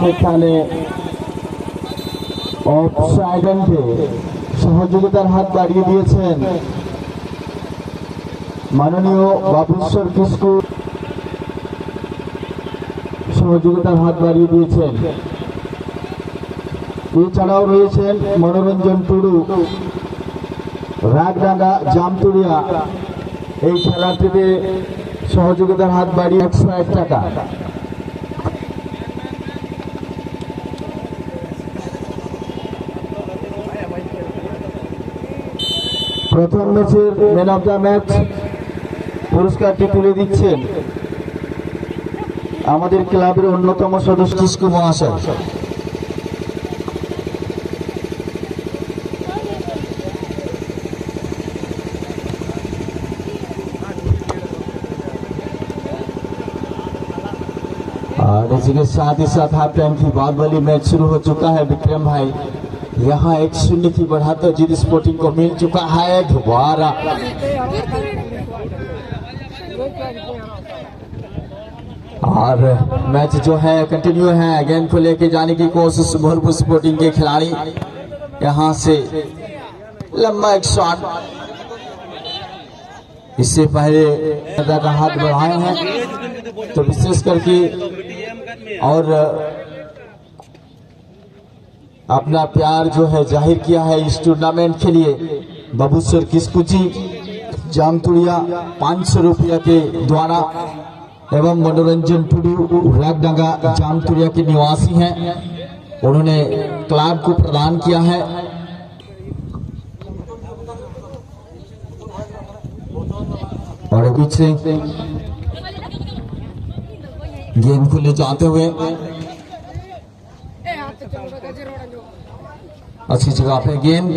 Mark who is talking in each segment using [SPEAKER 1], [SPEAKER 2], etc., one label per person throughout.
[SPEAKER 1] সেখানে অফসাইডে সহযোগিতার হাত বাড়িয়ে দিয়েছেন মাননীয় বাবুশ্বর কিসকু, সহযোগিতার হাত বাড়িয়ে দিয়েছেন। এছাড়াও রয়েছেন মনোরঞ্জন টুডু, রাগডাঙ্গা জামতুরিয়া। এই খেলাটিতে সহযোগিতার হাত বাড়িয়ে 101 টাকা। প্রথম ম্যাচের ম্যান অফ দ্য ম্যাচ পুরস্কারটি তুলে দিচ্ছেন আমাদের ক্লাবের অন্যতম সদস্য কিসকু মহাশয়। और इसी के साथ ही साथ हाफ टाइम की बाद वाली मैच शुरू हो चुका है विक्रम भाई। यहाँ 1-0 की बढ़ाते जीत स्पोर्टिंग को मिल चुका है दोबारा। और मैच जो है कंटिन्यू है, गेंद को लेके जाने की कोशिश भोलपुर स्पोर्टिंग के खिलाड़ी। यहाँ से लंबा एक शॉट, इससे पहले का हाथ बढ़ाए हैं तो विशेष करके और अपना प्यार जो है जाहिर किया है इस टूर्नामेंट के लिए बाबूश्वर किस्कू जी जामतुड़िया 500 रुपया के द्वारा एवं मनोरंजन टुडू रागडंगा जामतुड़िया के निवासी हैं, उन्होंने क्लब को प्रदान किया है। और पीछे गेंद को ले जाते हुए अच्छी जगह पे गेंद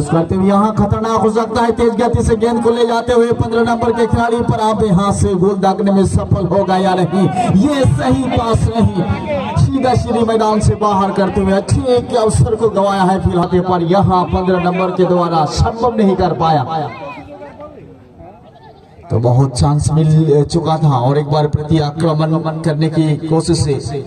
[SPEAKER 1] करते हुए यहाँ खतरनाक हो सकता है, तेज गति से गेंद को ले जाते हुए 15 नंबर के खिलाड़ी पर आप यहाँ से गोल दागने में सफल होगा या नहीं, ये सही पास नहीं, सीधा सीधी मैदान से बाहर करते हुए अच्छे एक अवसर को गंवाया है फिलहाल पर यहाँ 15 नंबर के द्वारा संभव नहीं कर पाया। तो बहुत चांस मिल चुका था और एक बार प्रति आक्रमण करने की कोशिश से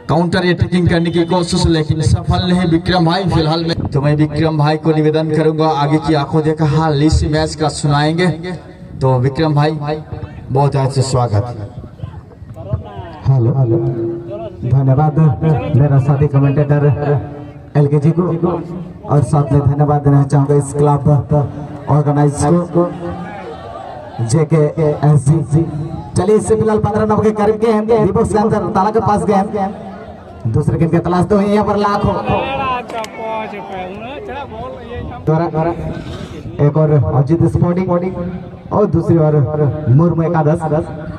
[SPEAKER 1] काउंटर अटैकिंग करने की कोशिश, लेकिन सफल नहीं विक्रम भाई फिलहाल में। तो मैं विक्रम भाई को निवेदन करूंगा आगे की आंखों देखा हाल इस मैच का सुनाएंगे। तो विक्रम भाई बहुत अच्छे स्वागत।
[SPEAKER 2] हेलो धन्यवाद मेरा साथी कमेंटेटर एलके जी को, और साथ में धन्यवाद देना चाहूंगा इस क्लब ऑर्गेनाइज को JKSG। चलिए इससे फिलहाल 15 नंबर के करीब गेंद दीपक के अंदर ताला के पास गेंद, दूसरे गेंद की तलाश तो यहाँ पर लाख हो। एक और अजित स्पोर्टिंग और दूसरी ओर मुर्मू एकादश,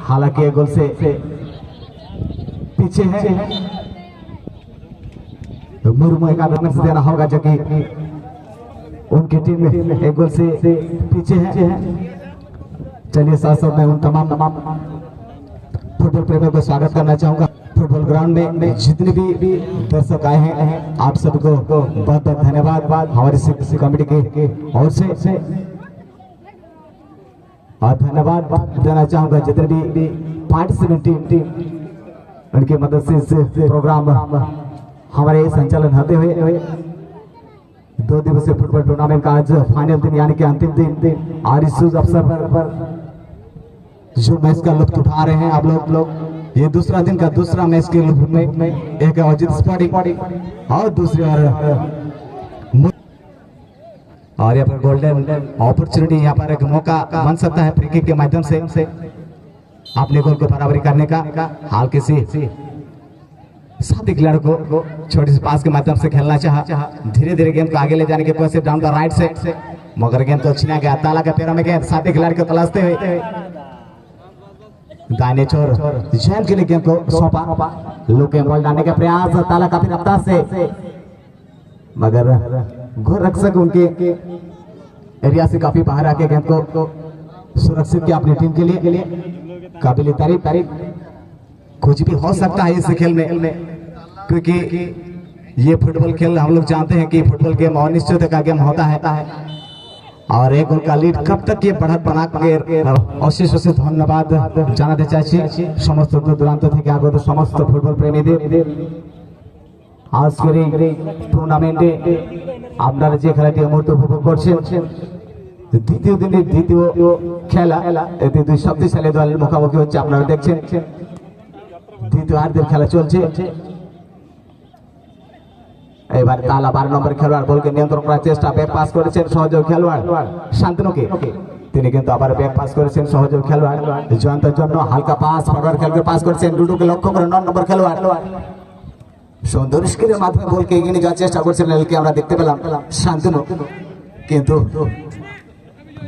[SPEAKER 2] हालांकि गोल से पीछे है। तो मुर्मू एकादश में से देना होगा जो कि उनकी टीम में एक गोल से पीछे है। चलिए साथ साथ मैं उन तमाम फुटबॉल प्रेमियों को स्वागत करना चाहूंगा। फुटबॉल ग्राउंड में जितने भी दर्शक आए हैं आप सबको बहुत बहुत धन्यवाद हमारी कमेटी के ओर से, और धन्यवाद देना चाहूंगा जितने भी पार्टिसिपेंट टीम उनकी मदद से इस प्रोग्राम हमारे संचालन होते हुए 2 दिवसीय फुटबॉल टूर्नामेंट का आज फाइनल दिन यानी कि अंतिम दिन, और इस अवसर पर जो मैच का लुत्फ उठा रहे हैं आप लोग, ये दूसरा दिन का दूसरा मैच के लुत्फ में एक अजित स्पोर्टिंग और दूसरी और यहाँ पर गोल्डन अपॉर्चुनिटी, यहाँ पर एक मौका बन सकता है फ्री किक के माध्यम से अपने गोल को बराबरी करने का। हाल किसी साथी खिलाड़ी को छोटे से पास के माध्यम से खेलना चाहा, धीरे धीरे गेंद को आगे ले जाने की कोशिश डाउन द राइट से, मगर गेंद तो छीना गया। ताला के पैरों में गेंद साथी खिलाड़ी को तलाशते हुए दाहिने छोर जैन के लिए गेंद को सौंपा, लुके बॉल डालने का प्रयास, ताला काफी रफ्तार से, मगर गोल रक्षक उनके एरिया से काफी बाहर आके गेंद को सुरक्षित किया अपनी टीम के लिए काबिल तारीफ कुछ भी हो सकता है इस खेल में, क्योंकि ये फुटबॉल खेल हम लोग जानते हैं कि फुटबॉल गेम अनिश्चित का गेम होता है और एक उनका लीड कब तक ये बढ़त बना के অশেষ ধন্যবাদ জানাতে চাইছি সমস্ত দূর দূরান্ত থেকে আগত সমস্ত ফুটবল প্রেমীদের। আজকের এই টুর্নামেন্টে আপনারা যে খেলাটি এই মুহূর্তে উপভোগ করছেন দ্বিতীয় দিনের দ্বিতীয় খেলা, এতে দুই শক্তিশালী দলের মুখোমুখি হচ্ছে। আপনারা দেখছেন দ্বিতীয় হার্দের খেলা চলছে। এবার তালা 12 নম্বর খেলোয়াড় বলকে নিয়ন্ত্রণ করার চেষ্টা, ব্যাক পাস করেছেন সহযোগী খেলোয়াড় শান্তনুকে, তিনি কিন্তু আবার ব্যাক পাস করেছেন সহযোগী খেলোয়াড় জয়ন্তের জন্য। হালকা পাস ফরওয়ার্ড খেলোয়াড়কে পাস করেছেন ডুডুকে লক্ষ্য করে 9 নম্বর খেলোয়াড় সুন্দর স্কিলের মাধ্যমে বলকে এগিয়ে নিয়ে যাওয়ার চেষ্টা করছেন এলকে আমরা দেখতে পেলাম শান্তনু, কিন্তু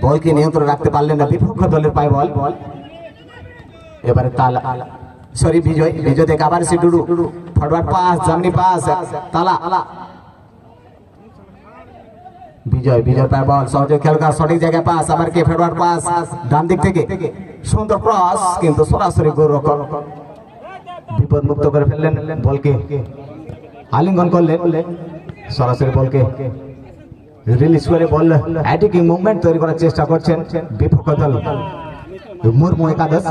[SPEAKER 2] বলকে নিয়ন্ত্রণ রাখতে পারলেন না, বিপক্ষ দলের পায়ে বল। এবারে তালা সরি বিজয় থেকে আবার সে ডুডু ফরওয়ার্ড পাস জামনি পাস তালা বিজয় পায়ে বল সহযোগী খেলোয়াড় সঠিক জায়গায় পাস, আবার কে ফরওয়ার্ড পাস ডান দিক থেকে সুন্দর ক্রস, কিন্তু সরাসরি গোলরক্ষক বিপদ মুক্ত করে ফেললেন, বলকে আলিঙ্গন করলেন, সরাসরি বলকে রিলিজ করে বল অ্যাটাকিং মুভমেন্ট তৈরি করার চেষ্টা করছেন বিপক্ষ দল মুর্মু একাদশ।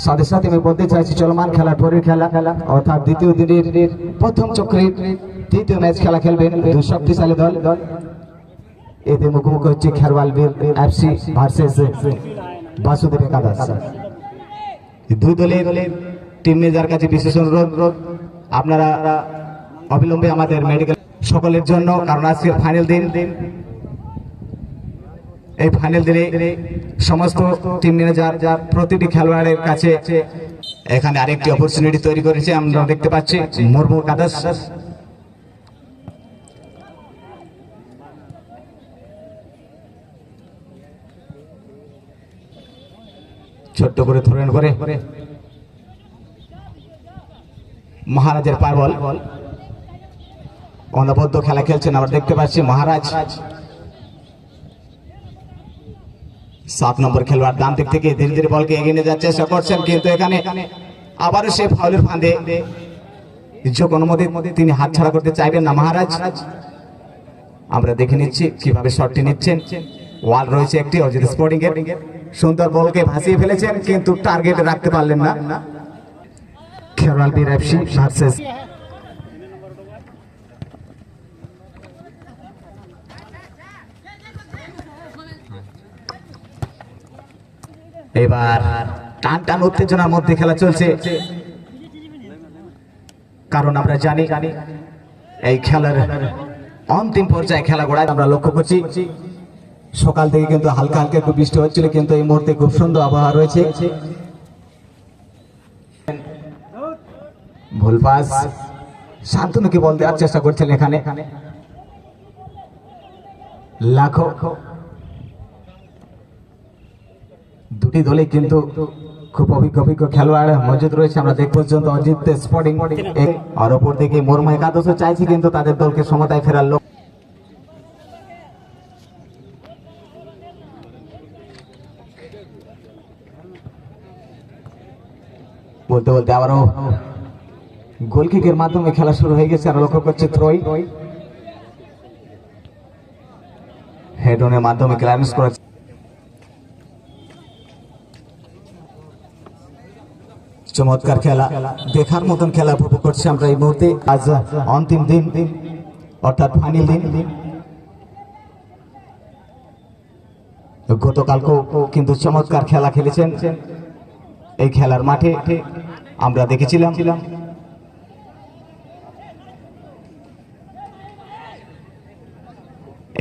[SPEAKER 2] সাথে সাথে আমি বলতে চাইছি চলমান খেলার পরের খেলা অর্থাৎ দ্বিতীয় দিনের প্রথম চক্রের তৃতীয় ম্যাচ খেলা খেলবেন দুই শক্তিশালী দল। এতে মুখোমুখি হচ্ছে খেরওয়াল বীর এফসি ভার্সেস বাসুদেব একাদশ। দুই দলের টিম ম্যানেজার কাছে বিশেষ অনুরোধ আপনারা অবিলম্বে আমাদের মেডিকেল সকলের জন্য, কারণ আজকের ফাইনাল দিন। এই ফাইনাল দিনে সমস্ত টিম ম্যানেজার প্রতিটি খেলোয়াড়ের কাছে এখানে আরেকটি অপরচুনিটি তৈরি করেছে আমরা দেখতে পাচ্ছি মুর্মু একাদশ। ছোট্ট করে থ্রোইন করে মহারাজের পায়ে বল, অনবদ্য খেলা খেলছেন আমরা দেখতে পাচ্ছি মহারাজ। 7 নম্বর খেলোয়াড় ডান দিক থেকে ধীরে ধীরে বলকে এগিয়ে নিয়ে যাচ্ছে চেষ্টা করছেন, কিন্তু এখানে আবারও সে ফাউলের ফাঁদে যোগ অনুমতি তিনি হাতছাড়া করতে চাইবেন না মহারাজ। আমরা দেখে নিচ্ছি কিভাবে শটটি নিচ্ছেন। ওয়াল রয়েছে একটি অজিত স্পোর্টিং এর, সুন্দর বলকে ভাসিয়ে ফেলেছেন কিন্তু টার্গেটে রাখতে পারলেন না। খেরওয়াল বীর এফসি ভার্সেস এবার টান উত্তেজনার মধ্যে খেলা চলছে, কারণ আমরা জানি এই খেলার অন্তিম পর্যায়ে খেলা গড়ায় আমরা লক্ষ্য করছি। সকাল থেকে কিন্তু হালকা একটু বৃষ্টি হচ্ছিল, কিন্তু এই মুহূর্তে খুব সুন্দর আবহাওয়া রয়েছে। ভুল পাস শান্তনুকে বল দেওয়ার চেষ্টা করছেন এখানে লাখো। দুটি দলে কিন্তু খুব অভিজ্ঞ খেলোয়াড় মজুদ রয়েছে আমরা দেখ পর্যন্ত অজিত স্পোর্টিং আর ওপর দিকে মুর্মু একাদশ চাইছে কিন্তু তাদের দলকে সমতায় ফেরার লোক। বলতে আবারও গোলকিকের মাধ্যমে খেলা শুরু হয়ে গেছে। আর লক্ষ্য করছে থ্রোই হেড অনের মাধ্যমে ক্লিয়ারেন্স করা। চমৎকার খেলা, দেখার মতন খেলা উপভোগ করছি আমরা এই মুহূর্তে। আজ অন্তিম দিন অর্থাৎ ফাইনাল দিন। গতকালকেও কিন্তু চমৎকার খেলা খেলেছেন এই খেলার মাঠে আমরা দেখেছিলাম।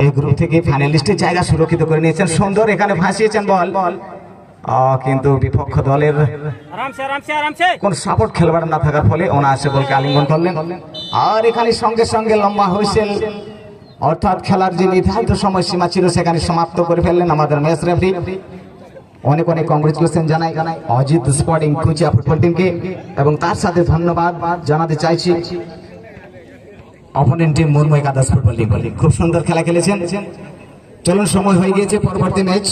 [SPEAKER 2] এই গ্রুপ থেকে ফাইনালিস্টের জায়গা সুরক্ষিত করে নিয়েছেন, সুন্দর এখানে ভাসিয়েছেন বল, কিন্তু বিপক্ষ দলের কোন সাপোর্ট খেলোয়াড় না থাকার ফলে অনায়াসে বলকে আলিঙ্গন করলেন। আর এখানে সঙ্গে সঙ্গে লম্বা হুইসেল অর্থাৎ খেলার যে নির্ধারিত সময়সীমা ছিল সেখানে সমাপ্ত করে ফেললেন আমাদের ম্যাচ রেফারি। অনেক কংগ্রেচুলেশন জানাই অজিত স্পোর্টিং কুচিয়া ফুটবল টিমকে, এবং তার সাথে ধন্যবাদ জানাতে চাইছি অপোনেন্ট টিম মুর্মু একাদশ ফুটবল টিম। খুব সুন্দর খেলা খেলেছেন। চলুন সময় হয়ে গিয়েছে পরবর্তী ম্যাচ।